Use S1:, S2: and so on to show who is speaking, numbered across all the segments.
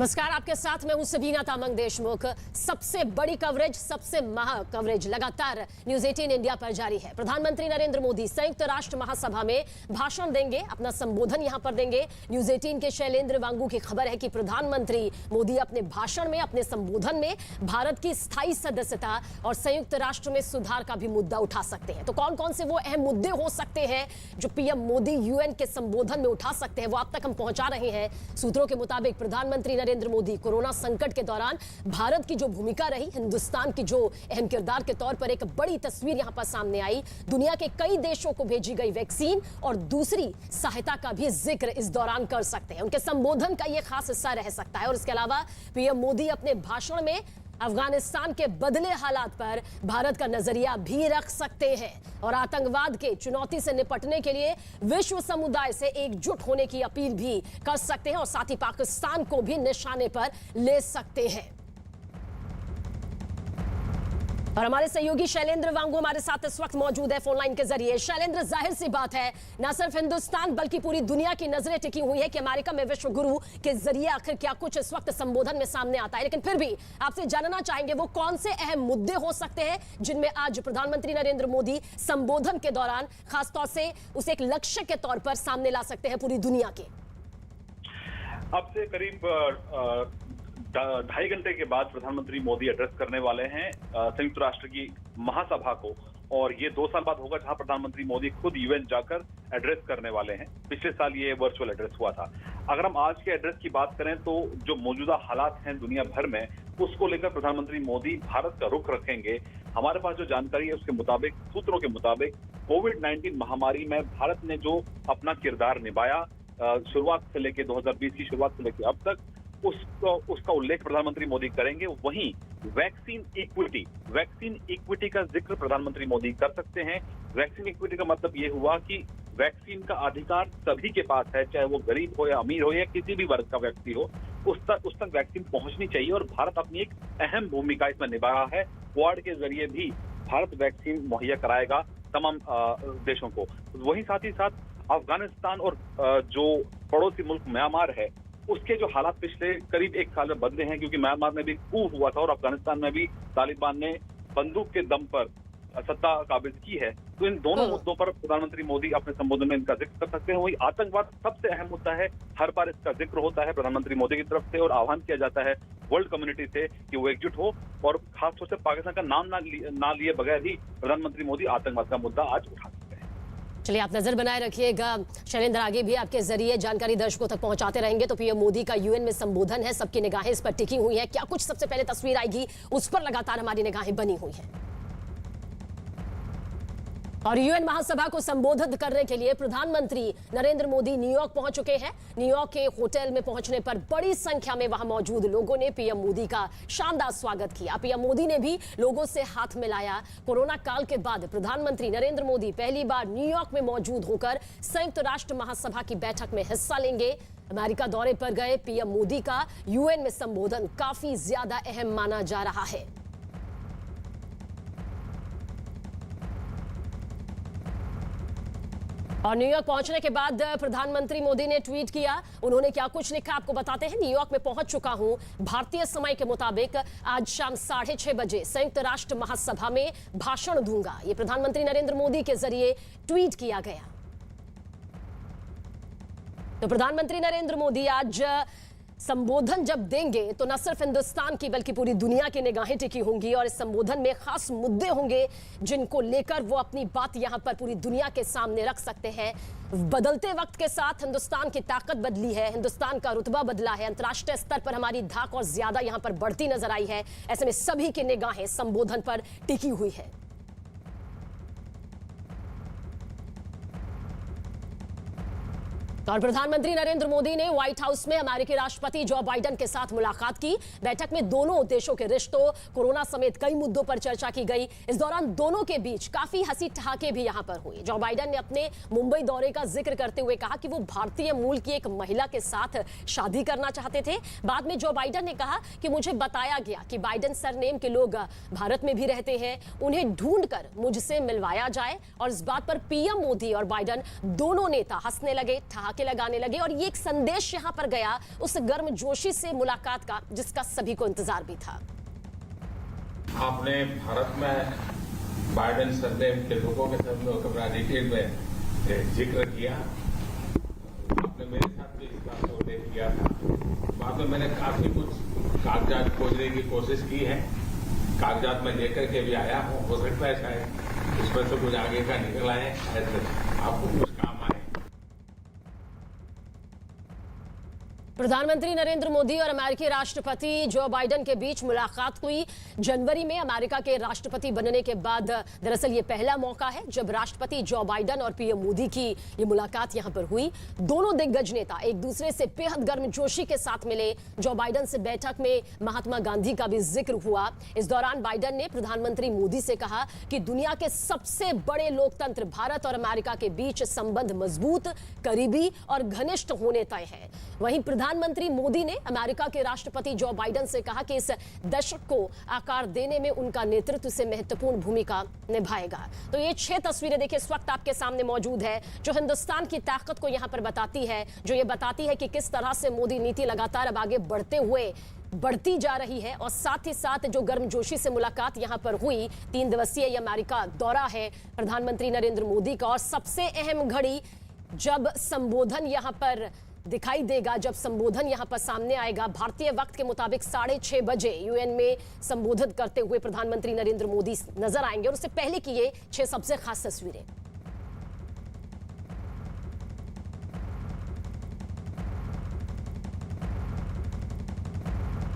S1: नमस्कार, आपके साथ मैं हूं सबीना तामंग देशमुख। सबसे बड़ी कवरेज, सबसे महा कवरेज लगातार न्यूज 18 इंडिया पर जारी है। प्रधानमंत्री नरेंद्र मोदी संयुक्त राष्ट्र महासभा में भाषण देंगे, अपना संबोधन यहां पर देंगे। न्यूज 18 के शैलेंद्र वांगू की खबर है कि प्रधानमंत्री मोदी अपने भाषण में, अपने संबोधन में भारत की स्थायी सदस्यता और संयुक्त राष्ट्र में सुधार का भी मुद्दा उठा सकते हैं। तो कौन कौन से वो अहम मुद्दे हो सकते हैं जो पीएम मोदी यूएन के संबोधन में उठा सकते हैं, वो आप तक हम पहुंचा रहे हैं। सूत्रों के मुताबिक प्रधानमंत्री नरेंद्र मोदी कोरोना संकट के दौरान भारत की जो भूमिका रही, हिंदुस्तान की जो अहम किरदार के तौर पर एक बड़ी तस्वीर यहां पर सामने आई। दुनिया के कई देशों को भेजी गई वैक्सीन और दूसरी सहायता का भी जिक्र इस दौरान कर सकते हैं। उनके संबोधन का यह खास हिस्सा रह सकता है। और इसके अलावा पीएम मोदी अपने भाषण में अफगानिस्तान के बदले हालात पर भारत का नजरिया भी रख सकते हैं और आतंकवाद के चुनौती से निपटने के लिए विश्व समुदाय से एकजुट होने की अपील भी कर सकते हैं और साथ ही पाकिस्तान को भी निशाने पर ले सकते हैं। और हमारे सहयोगी शैलेंद्र वांगू हमारे साथ इस वक्त मौजूद है फोनलाइन के जरिए। शैलेंद्र, जाहिर सी बात है, न सिर्फ हिंदुस्तान बल्कि पूरी दुनिया की नजरें टिकी हुई है कि अमेरिका में विश्व गुरु के जरिए आखिर क्या कुछ इस वक्त संबोधन में सामने आता है। लेकिन फिर भी आपसे जानना चाहेंगे वो कौन से अहम मुद्दे हो सकते हैं जिनमें आज प्रधानमंत्री नरेंद्र मोदी संबोधन के दौरान खासतौर से उसे एक लक्ष्य के तौर पर सामने ला सकते हैं पूरी दुनिया के।
S2: अब से करीब 2.5 घंटे के बाद प्रधानमंत्री मोदी एड्रेस करने वाले हैं संयुक्त राष्ट्र की महासभा को। और ये 2 साल बाद होगा जहां प्रधानमंत्री मोदी खुद यूएन जाकर एड्रेस करने वाले हैं। पिछले साल ये वर्चुअल एड्रेस हुआ था। अगर हम आज के एड्रेस की बात करें तो जो मौजूदा हालात हैं दुनिया भर में, उसको लेकर प्रधानमंत्री मोदी भारत का रुख रखेंगे। हमारे पास जो जानकारी है उसके मुताबिक, सूत्रों के मुताबिक, कोविड-19 महामारी में भारत ने जो अपना किरदार निभाया शुरुआत से लेकर 2020 की शुरुआत से लेकर अब तक, उसका उल्लेख प्रधानमंत्री मोदी करेंगे। वहीं वैक्सीन इक्विटी का जिक्र प्रधानमंत्री मोदी कर सकते हैं। वैक्सीन इक्विटी का मतलब ये हुआ कि वैक्सीन का अधिकार सभी के पास है, चाहे वो गरीब हो या अमीर हो या किसी भी वर्ग का व्यक्ति हो, उस तक वैक्सीन पहुंचनी चाहिए। और भारत अपनी एक अहम भूमिका इसमें निभा रहा है। क्वाड के जरिए भी भारत वैक्सीन मुहैया कराएगा तमाम देशों को। वहीं साथ ही साथ अफगानिस्तान और जो पड़ोसी मुल्क म्यांमार है, उसके जो हालात पिछले करीब 1 साल में बदले हैं, क्योंकि म्यांमार में भी कू हुआ था और अफगानिस्तान में भी तालिबान ने बंदूक के दम पर सत्ता काबिज की है। तो इन दोनों मुद्दों पर प्रधानमंत्री मोदी अपने संबोधन में इनका जिक्र कर सकते हैं। वही आतंकवाद सबसे अहम मुद्दा है, हर बार इसका जिक्र होता है प्रधानमंत्री मोदी की तरफ से और आह्वान किया जाता है वर्ल्ड कम्युनिटी से कि वो एकजुट हो। और खासतौर से पाकिस्तान का नाम ना लिए बगैर ही प्रधानमंत्री मोदी आतंकवाद का मुद्दा आज उठा सकते हैं।
S1: चलिए, आप नजर बनाए रखिएगा। शैलेंद्र, आगे भी आपके जरिए जानकारी दर्शकों तक पहुंचाते रहेंगे। तो पीएम मोदी का यूएन में संबोधन है, सबकी निगाहें इस पर टिकी हुई है। क्या कुछ सबसे पहले तस्वीर आएगी, उस पर लगातार हमारी निगाहें बनी हुई हैं। और यूएन महासभा को संबोधित करने के लिए प्रधानमंत्री नरेंद्र मोदी न्यूयॉर्क पहुंच चुके हैं। न्यूयॉर्क के होटल में पहुंचने पर बड़ी संख्या में वहां मौजूद लोगों ने पीएम मोदी का शानदार स्वागत किया। पीएम मोदी ने भी लोगों से हाथ मिलाया। कोरोना काल के बाद प्रधानमंत्री नरेंद्र मोदी पहली बार न्यूयॉर्क में मौजूद होकर संयुक्त राष्ट्र महासभा की बैठक में हिस्सा लेंगे। अमेरिका दौरे पर गए पीएम मोदी का यूएन में संबोधन काफी ज्यादा अहम माना जा रहा है। और न्यूयॉर्क पहुंचने के बाद प्रधानमंत्री मोदी ने ट्वीट किया। उन्होंने क्या कुछ लिखा आपको बताते हैं। न्यूयॉर्क में पहुंच चुका हूं। भारतीय समय के मुताबिक आज शाम 6:30 बजे संयुक्त राष्ट्र महासभा में भाषण दूंगा। ये प्रधानमंत्री नरेंद्र मोदी के जरिए ट्वीट किया गया। तो प्रधानमंत्री नरेंद्र मोदी आज संबोधन जब देंगे तो न सिर्फ हिंदुस्तान की बल्कि पूरी दुनिया की निगाहें टिकी होंगी और इस संबोधन में खास मुद्दे होंगे जिनको लेकर वो अपनी बात यहां पर पूरी दुनिया के सामने रख सकते हैं। बदलते वक्त के साथ हिंदुस्तान की ताकत बदली है, हिंदुस्तान का रुतबा बदला है, अंतर्राष्ट्रीय स्तर पर हमारी धाक और ज्यादा यहां पर बढ़ती नजर आई है। ऐसे में सभी की निगाहें संबोधन पर टिकी हुई है। और प्रधानमंत्री नरेंद्र मोदी ने व्हाइट हाउस में अमेरिकी राष्ट्रपति जो बाइडेन के साथ मुलाकात की। बैठक में दोनों देशों के रिश्तों, कोरोना समेत कई मुद्दों पर चर्चा की गई। इस दौरान दोनों के बीच काफी हंसी ठहाके भी यहां पर हुए। जो बाइडेन ने अपने मुंबई दौरे का जिक्र करते हुए कहा कि वो भारतीय मूल की एक महिला के साथ शादी करना चाहते थे। बाद में जो बाइडेन ने कहा कि मुझे बताया गया कि बाइडेन सरनेम के लोग भारत में भी रहते हैं, उन्हें ढूंढकर मुझसे मिलवाया जाए। और इस बात पर पीएम मोदी और बाइडेन दोनों नेता हंसने लगे, ठहाके ठहाके लगाने लगे और ये एक संदेश यहां पर गया उस गर्मजोशी से मुलाकात का जिसका सभी को इंतजार भी था।
S3: आपने भारत में बाइडेन सरनेम के लोगों के सामने बड़ा डिटेल में जिक्र किया। आपने मेरे साथ भी इस बात को उल्लेख किया था। बाद में मैंने काफी कुछ कागजात खोजने की कोशिश की है, कागजात में लेकर के भी आया हूँ। हो सकता है शायद उसमें से कुछ आगे का निकल आए, शायद आपको कुछ काम आए।
S1: प्रधानमंत्री नरेंद्र मोदी और अमेरिकी राष्ट्रपति जो बाइडेन के बीच मुलाकात हुई जनवरी में अमेरिका के राष्ट्रपति बनने के बाद। दरअसल ये पहला मौका है जब राष्ट्रपति जो बाइडेन और पीएम मोदी की ये मुलाकात यहां पर हुई। दोनों दिग्गज नेता एक दूसरे से बेहद गर्मजोशी के साथ मिले। जो बाइडेन से बैठक में महात्मा गांधी का भी जिक्र हुआ। इस दौरान बाइडेन ने प्रधानमंत्री मोदी से कहा कि दुनिया के सबसे बड़े लोकतंत्र भारत और अमेरिका के बीच संबंध मजबूत, करीबी और घनिष्ठ होने तय है। वहीं प्रधानमंत्री मोदी ने अमेरिका के राष्ट्रपति जो बाइडेन से कहा कि इस दशक को आकार देने में उनका नेतृत्व से महत्वपूर्ण भूमिका निभाएगा। तो ये 6 तस्वीरें देखिए इस वक्त आपके सामने मौजूद है जो हिंदुस्तान की ताकत को यहां पर बताती है, जो ये बताती है कि किस तरह से मोदी नीति लगातार अब आगे बढ़ती जा रही है। और साथ ही साथ जो गर्मजोशी से मुलाकात यहां पर हुई, 3 दिवसीय ये अमेरिका दौरा है प्रधानमंत्री नरेंद्र मोदी का। और सबसे अहम घड़ी जब संबोधन यहां पर दिखाई देगा, जब संबोधन यहां पर सामने आएगा। भारतीय वक्त के मुताबिक 6:30 बजे यूएन में संबोधित करते हुए प्रधानमंत्री नरेंद्र मोदी नजर आएंगे। और उससे पहले की ये 6 सबसे खास तस्वीरें।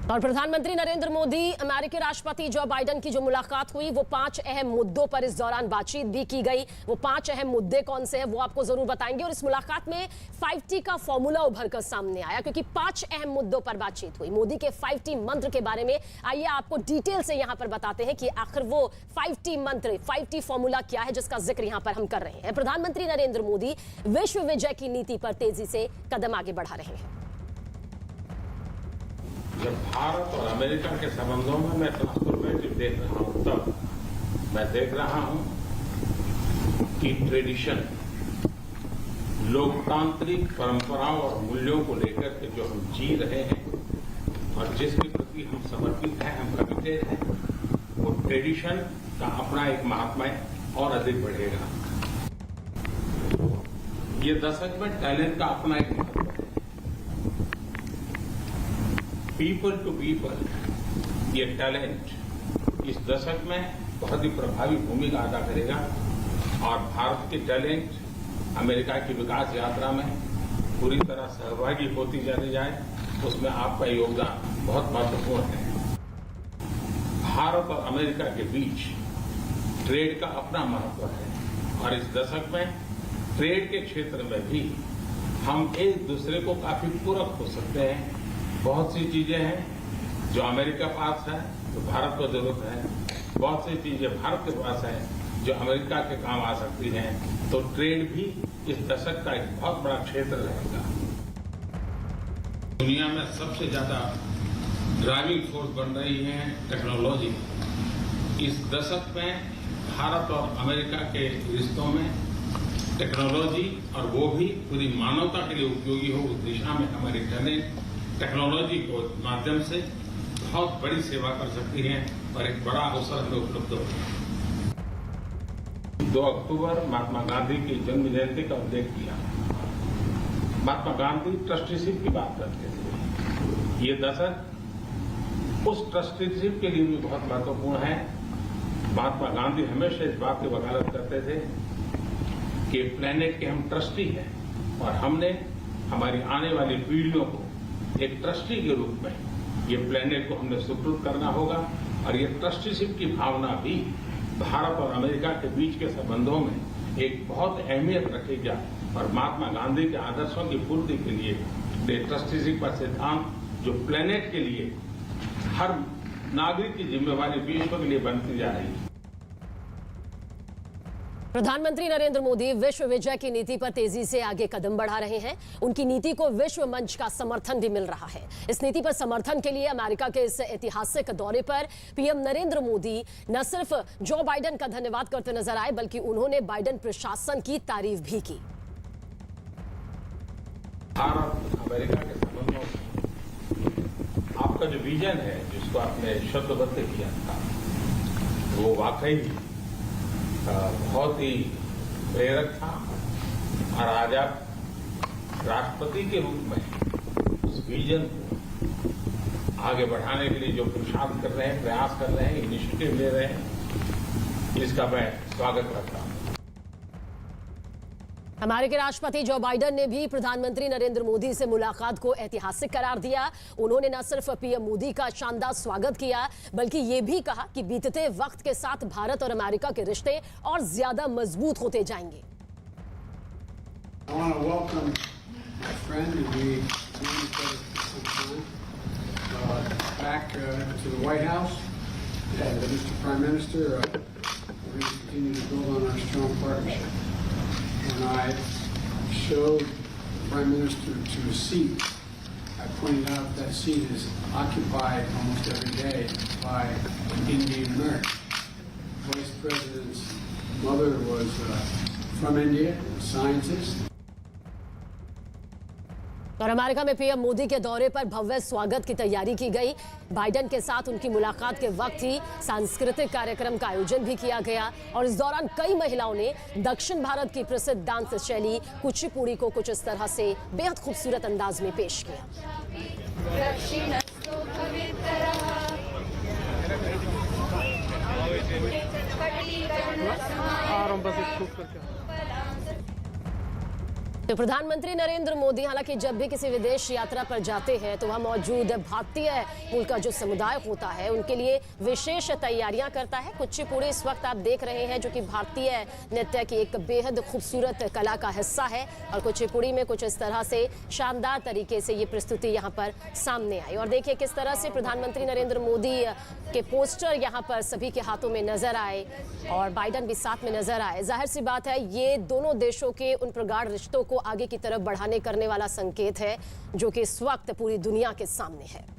S1: और प्रधानमंत्री नरेंद्र मोदी अमेरिकी राष्ट्रपति जो बाइडेन की जो मुलाकात हुई वो 5 अहम मुद्दों पर इस दौरान बातचीत भी की गई। वो 5 अहम मुद्दे कौन से हैं वो आपको जरूर बताएंगे। और इस मुलाकात में 5T का फॉर्मूला उभर कर सामने आया क्योंकि 5 अहम मुद्दों पर बातचीत हुई। मोदी के 5T मंत्र के बारे में आइए आपको डिटेल से यहां पर बताते हैं कि आखिर वो 5T मंत्र, 5T फॉर्मूला क्या है जिसका जिक्र यहां पर हम कर रहे हैं। प्रधानमंत्री नरेंद्र मोदी विश्व विजय की नीति पर तेजी से कदम आगे बढ़ा रहे हैं।
S3: जब भारत और अमेरिका के संबंधों में मैं ट्रांसफॉर्मेटिव देख रहा हूं, तब मैं देख रहा हूं कि ट्रेडिशन, लोकतांत्रिक परंपराओं और मूल्यों को लेकर के जो हम जी रहे हैं और जिसके प्रति हम समर्पित हैं, हम कमिटेड हैं, वो ट्रेडिशन का अपना एक महात्म्य और अधिक बढ़ेगा। ये दशक में टैलेंट का अपना एक महत्व है। पीपल टू पीपल, ये टैलेंट इस दशक में बहुत ही प्रभावी भूमिका अदा करेगा। और भारत के टैलेंट अमेरिका की विकास यात्रा में पूरी तरह सहभागी होती चली जाए, उसमें आपका योगदान बहुत महत्वपूर्ण है। भारत और अमेरिका के बीच ट्रेड का अपना महत्व है और इस दशक में ट्रेड के क्षेत्र में भी हम एक दूसरे को काफी पूरक हो सकते हैं। बहुत सी चीजें हैं जो अमेरिका पास है जो भारत को जरूरत है, बहुत सी चीजें भारत के पास है जो अमेरिका के काम आ सकती हैं। तो ट्रेड भी इस दशक का एक बहुत बड़ा क्षेत्र रहेगा। दुनिया में सबसे ज्यादा ड्राइविंग फोर्स बन रही है टेक्नोलॉजी। इस दशक में भारत और अमेरिका के रिश्तों में टेक्नोलॉजी, और वो भी पूरी मानवता के लिए उपयोगी हो, उस दिशा में हमारी टेक्नोलॉजी को माध्यम से बहुत बड़ी सेवा कर सकती है और एक बड़ा अवसर हमें उपलब्ध होगा। 2 अक्टूबर महात्मा गांधी की जन्म जयंती का उल्लेख किया। महात्मा गांधी ट्रस्टीशिप की बात करते थे। ये दशक उस ट्रस्टीशिप के लिए भी बहुत महत्वपूर्ण है। महात्मा गांधी हमेशा इस बात की वकालत करते थे कि प्लेनेट के हम ट्रस्टी हैं और हमने हमारी आने वाली पीढ़ियों को एक ट्रस्टी के रूप में ये प्लेनेट को हमने सुपुर्द करना होगा। और ये ट्रस्टीशिप की भावना भी भारत और अमेरिका के बीच के संबंधों में एक बहुत अहमियत रखेगा। और महात्मा गांधी के आदर्शों की पूर्ति के लिए ये ट्रस्टीशिप का सिद्धांत जो प्लेनेट के लिए हर नागरिक की जिम्मेवारी विश्व के लिए बनती जा रही है।
S1: प्रधानमंत्री नरेंद्र मोदी विश्व विजय की नीति पर तेजी से आगे कदम बढ़ा रहे हैं। उनकी नीति को विश्व मंच का समर्थन भी मिल रहा है। इस नीति पर समर्थन के लिए अमेरिका के इस ऐतिहासिक दौरे पर पीएम नरेंद्र मोदी न सिर्फ जो बाइडेन का धन्यवाद करते नजर आए, बल्कि उन्होंने बाइडेन प्रशासन की तारीफ भी की।
S3: भारत अमेरिका के संबंधों में आपका जो विजन है, जिसको आपने शब्दबद्ध किया था, वो वाकई बहुत ही प्रेरक था। और आज आप राष्ट्रपति के रूप में उस विजन को आगे बढ़ाने के लिए जो पुरुषार्थ कर रहे हैं, प्रयास कर रहे हैं, इनिशिएटिव ले रहे हैं, इसका मैं स्वागत करता हूं।
S1: अमेरिकी राष्ट्रपति जो बाइडेन ने भी प्रधानमंत्री नरेंद्र मोदी से मुलाकात को ऐतिहासिक करार दिया। उन्होंने न सिर्फ पीएम मोदी का शानदार स्वागत किया, बल्कि ये भी कहा कि बीतते वक्त के साथ भारत और अमेरिका के रिश्ते और ज्यादा मजबूत होते जाएंगे।
S4: When I showed the Prime Minister to a seat, I pointed out that seat is occupied almost every day by an Indian American. The Vice President's mother was from India, a scientist.
S1: और America में PM Modi के दौरे पर भव्य स्वागत की तैयारी की गई। बाइडेन के साथ उनकी मुलाकात के वक्त ही सांस्कृतिक कार्यक्रम का आयोजन भी किया गया और इस दौरान कई महिलाओं ने दक्षिण भारत की प्रसिद्ध डांस शैली कुचिपुड़ी को कुछ इस तरह से बेहद खूबसूरत अंदाज में पेश किया। तो प्रधानमंत्री नरेंद्र मोदी हालांकि जब भी किसी विदेश यात्रा पर जाते हैं तो वहां मौजूद भारतीय मूल का जो समुदाय होता है उनके लिए विशेष तैयारियां करता है। कुचिपुड़ी इस वक्त आप देख रहे हैं जो कि भारतीय नृत्य की एक बेहद खूबसूरत कला का हिस्सा है और कुचिपुड़ी में कुछ इस तरह से शानदार तरीके से ये प्रस्तुति यहाँ पर सामने आई। और देखिए किस तरह से प्रधानमंत्री नरेंद्र मोदी के पोस्टर यहाँ पर सभी के हाथों में नजर आए और बाइडेन भी साथ में नजर आए। जाहिर सी बात है ये दोनों देशों के उन प्रगाढ़ रिश्तों को आगे की तरफ बढ़ाने करने वाला संकेत है जो कि इस वक्त पूरी दुनिया के सामने है।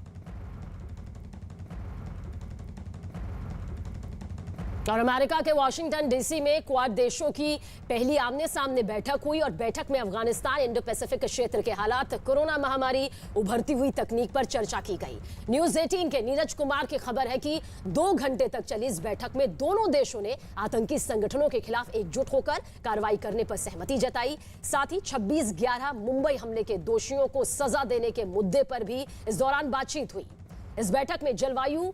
S1: और अमेरिका के वाशिंगटन डीसी में क्वाड देशों की पहली आमने सामने बैठक हुई और बैठक में अफगानिस्तान, इंडो पैसिफिक क्षेत्र के हालात, कोरोना महामारी, उभरती हुई तकनीक पर चर्चा की गई। न्यूज 18 के नीरज कुमार की खबर है कि 2 घंटे तक चली इस बैठक में दोनों देशों ने आतंकी संगठनों के खिलाफ एकजुट होकर कार्रवाई करने पर सहमति जताई। साथ ही 26/11 मुंबई हमले के दोषियों को सजा देने के मुद्दे पर भी इस दौरान बातचीत हुई। इस बैठक में जलवायु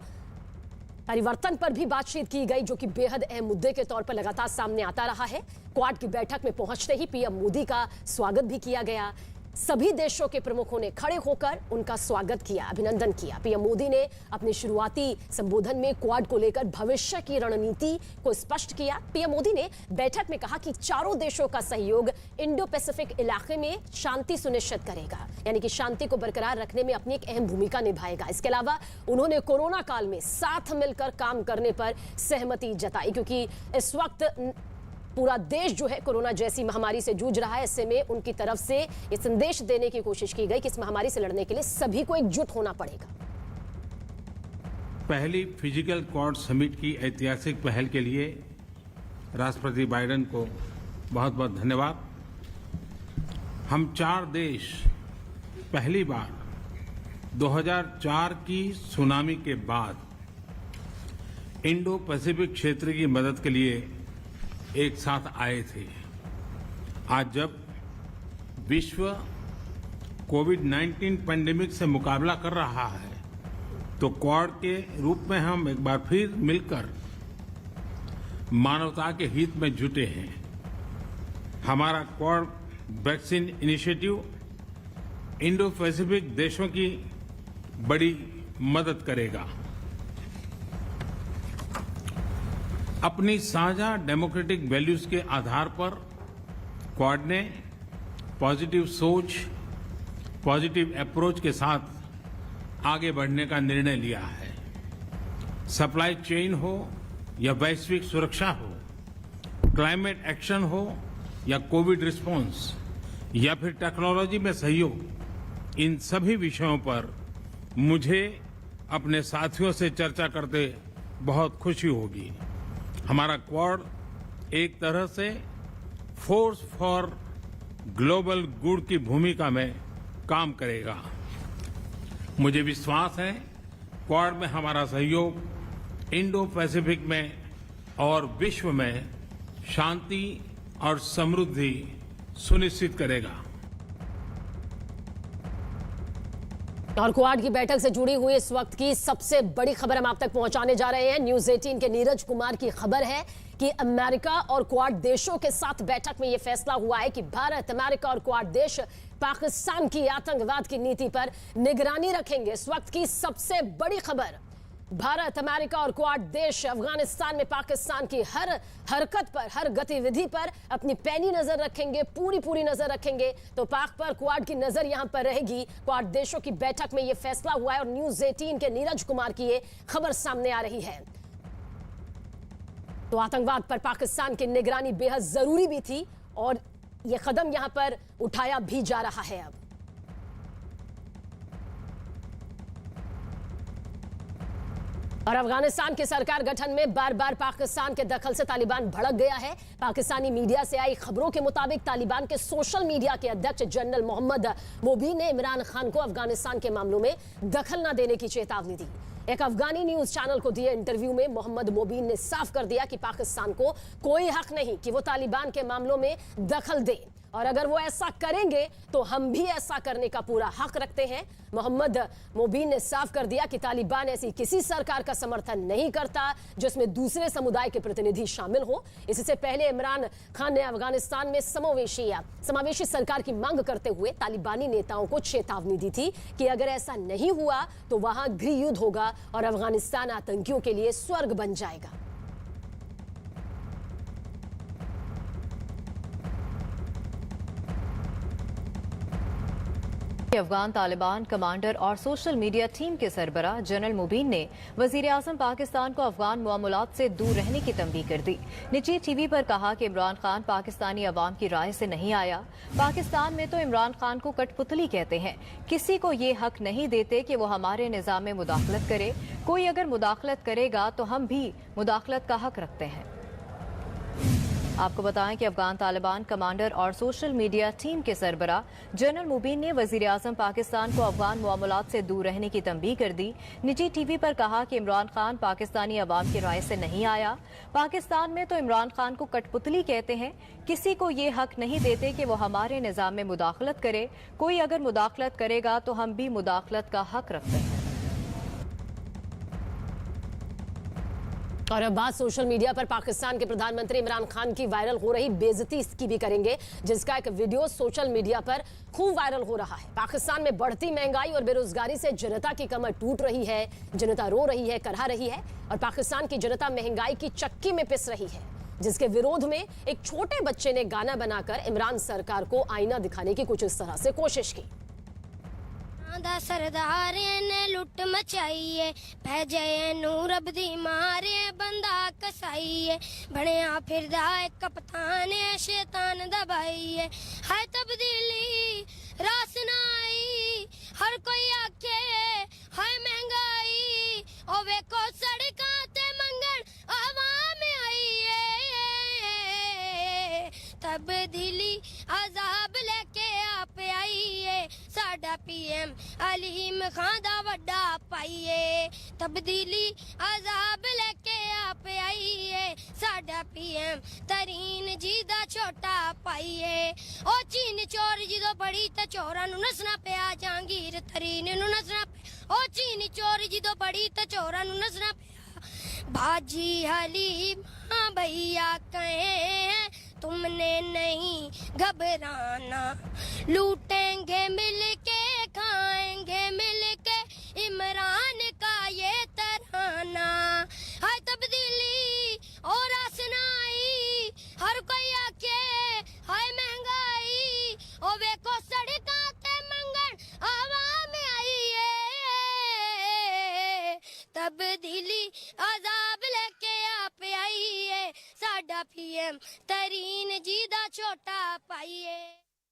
S1: परिवर्तन पर भी बातचीत की गई जो कि बेहद अहम मुद्दे के तौर पर लगातार सामने आता रहा है। क्वाड की बैठक में पहुंचते ही पीएम मोदी का स्वागत भी किया गया। सभी देशों के प्रमुखों ने खड़े होकर उनका स्वागत किया, अभिनंदन किया। पीएम मोदी ने अपने शुरुआती संबोधन में क्वाड को लेकर भविष्य की रणनीति को स्पष्ट किया। पीएम मोदी ने बैठक में कहा कि चारों देशों का सहयोग इंडो पैसिफिक इलाके में शांति सुनिश्चित करेगा, यानी कि शांति को बरकरार रखने में अपनी एक अहम भूमिका निभाएगा। इसके अलावा उन्होंने कोरोना काल में साथ मिलकर काम करने पर सहमति जताई क्योंकि इस वक्त पूरा देश जो है कोरोना जैसी महामारी से जूझ रहा है। ऐसे में उनकी तरफ से ये संदेश देने की कोशिश की गई कि इस महामारी से लड़ने के लिए सभी को एकजुट होना पड़ेगा।
S3: पहली फिजिकल क्वाड समिट की ऐतिहासिक पहल के लिए राष्ट्रपति बाइडेन को बहुत बहुत धन्यवाद। हम 4 देश पहली बार 2004 की सुनामी के बाद इंडो पैसिफिक क्षेत्र की मदद के लिए एक साथ आए थे। आज जब विश्व कोविड-19 पैंडेमिक से मुकाबला कर रहा है तो क्वाड के रूप में हम एक बार फिर मिलकर मानवता के हित में जुटे हैं। हमारा quad vaccine initiative Indo Pacific देशों की बड़ी मदद करेगा। अपनी साझा डेमोक्रेटिक वैल्यूज के आधार पर क्वाड ने पॉजिटिव सोच, पॉजिटिव अप्रोच के साथ आगे बढ़ने का निर्णय लिया है। सप्लाई चेन हो या वैश्विक सुरक्षा हो, क्लाइमेट एक्शन हो या कोविड रिस्पांस या फिर टेक्नोलॉजी में सहयोग, इन सभी विषयों पर मुझे अपने साथियों से चर्चा करते बहुत खुशी होगी। हमारा क्वाड एक तरह से फोर्स फॉर ग्लोबल गुड की भूमिका में काम करेगा। मुझे विश्वास है क्वाड में हमारा सहयोग इंडो पैसिफिक में और विश्व में शांति और समृद्धि सुनिश्चित करेगा।
S1: और क्वाड की बैठक से जुड़ी हुई इस वक्त की सबसे बड़ी खबर हम आप तक पहुंचाने जा रहे हैं। न्यूज़ 18 के नीरज कुमार की खबर है कि अमेरिका और क्वाड देशों के साथ बैठक में यह फैसला हुआ है कि भारत, अमेरिका और क्वाड देश पाकिस्तान की आतंकवाद की नीति पर निगरानी रखेंगे। इस वक्त की सबसे बड़ी खबर, भारत, अमेरिका और क्वाड देश अफगानिस्तान में पाकिस्तान की हर हरकत पर, हर गतिविधि पर अपनी पैनी नजर रखेंगे, पूरी नजर रखेंगे। तो पाक पर क्वाड की नजर यहां पर रहेगी। क्वाड देशों की बैठक में यह फैसला हुआ है और न्यूज़ 18 के नीरज कुमार की यह खबर सामने आ रही है। तो आतंकवाद पर पाकिस्तान की निगरानी बेहद जरूरी भी थी और यह कदम यहां पर उठाया भी जा रहा है। अब और अफगानिस्तान की सरकार गठन में बार बार पाकिस्तान के दखल से तालिबान भड़क गया है। पाकिस्तानी मीडिया से आई खबरों के मुताबिक तालिबान के सोशल मीडिया के अध्यक्ष जनरल मोहम्मद मोबीन ने इमरान खान को अफगानिस्तान के मामलों में दखल न देने की चेतावनी दी। एक अफगानी न्यूज चैनल को दिए इंटरव्यू में मोहम्मद मोबीन ने साफ कर दिया कि पाकिस्तान को कोई हक नहीं कि वो तालिबान के मामलों में दखल दे और अगर वो ऐसा करेंगे तो हम भी ऐसा करने का पूरा हक रखते हैं। मोहम्मद मोबीन ने साफ कर दिया कि तालिबान ऐसी किसी सरकार का समर्थन नहीं करता जिसमें दूसरे समुदाय के प्रतिनिधि शामिल हो। इससे पहले इमरान खान ने अफगानिस्तान में समावेशी सरकार की मांग करते हुए तालिबानी नेताओं को चेतावनी दी थी कि अगर ऐसा नहीं हुआ तो वहां गृह युद्ध होगा और अफगानिस्तान आतंकियों के लिए स्वर्ग बन जाएगा।
S5: अफगान तालिबान कमांडर और सोशल मीडिया टीम के सरबराह जनरल मुबीन ने वजीर आजम पाकिस्तान को अफगान मामलात से दूर रहने की तंबीह कर दी। निजी टीवी पर कहा कि इमरान खान पाकिस्तानी अवाम की राय से नहीं आया। पाकिस्तान में तो इमरान खान को कठपुतली कहते हैं, किसी को ये हक नहीं देते कि वो हमारे निज़ाम में मुदाखलत करे। कोई अगर मुदाखलत करेगा तो हम भी मुदाखलत का हक रखते हैं। आपको बताएं कि अफगान तालिबान कमांडर और सोशल मीडिया टीम के सरबराह जनरल मुबीन ने वजीर आजम पाकिस्तान को अफगान मामलात से दूर रहने की तंबीह कर दी। निजी टीवी पर कहा कि इमरान खान पाकिस्तानी अवाम की राय से नहीं आया। पाकिस्तान में तो इमरान खान को कठपुतली कहते हैं, किसी को ये हक नहीं देते कि वो हमारे निज़ाम में मुदाखलत करे। कोई अगर मुदाखलत करेगा तो हम भी मुदाखलत का हक रखते हैं।
S1: और अब बात सोशल मीडिया पर पाकिस्तान के प्रधानमंत्री इमरान खान की वायरल हो रही बेइज्जती की भी करेंगे, जिसका एक वीडियो सोशल मीडिया पर खूब वायरल हो रहा है। पाकिस्तान में बढ़ती महंगाई और बेरोजगारी से जनता की कमर टूट रही है, जनता रो रही है, करहा रही है और पाकिस्तान की जनता महंगाई की चक्की में पिस रही है, जिसके विरोध में एक छोटे बच्चे ने गाना बनाकर इमरान सरकार को आईना दिखाने की कुछ इस तरह से कोशिश की।
S6: सरदार ने लुट मचाई भैजे नूर अबदी मारे बंदा कसाई बनिया फिरदा कप्तान शैतान दबाई है तब्दीली रास ना आई हर कोई आखे है महंगाई ओ वेखो सड़कां ते मंगन आवाम आई तब्दीली अजाब लेके आप आई साडा पीएम अलीम खान दा वड्डा पाइए तब्दीली अजाब लेके आप आइए साडा पीएम तरीन जी दा छोटा पाइए ओ चीन चोर जो बड़ी ते चोरां नूं नसना पिया जहांगीर तरीन नूं नसना ओ चीन चोर जो बड़ी ते चोरां नूं नसना पिया बाजी हलीम हाँ भैया कहे तुमने नहीं घबराना लूटेंगे मिलके खाएंगे मिलके इमरान का ये तराना है तब्दीली और आसनाई हर कोई आके है महंगाई ओ वेखो सड़कां ते मंगन आवाम आई तब्दीली अजाब लेके आप आई साडा पीएम तरीन जी दा छोटा पाइए।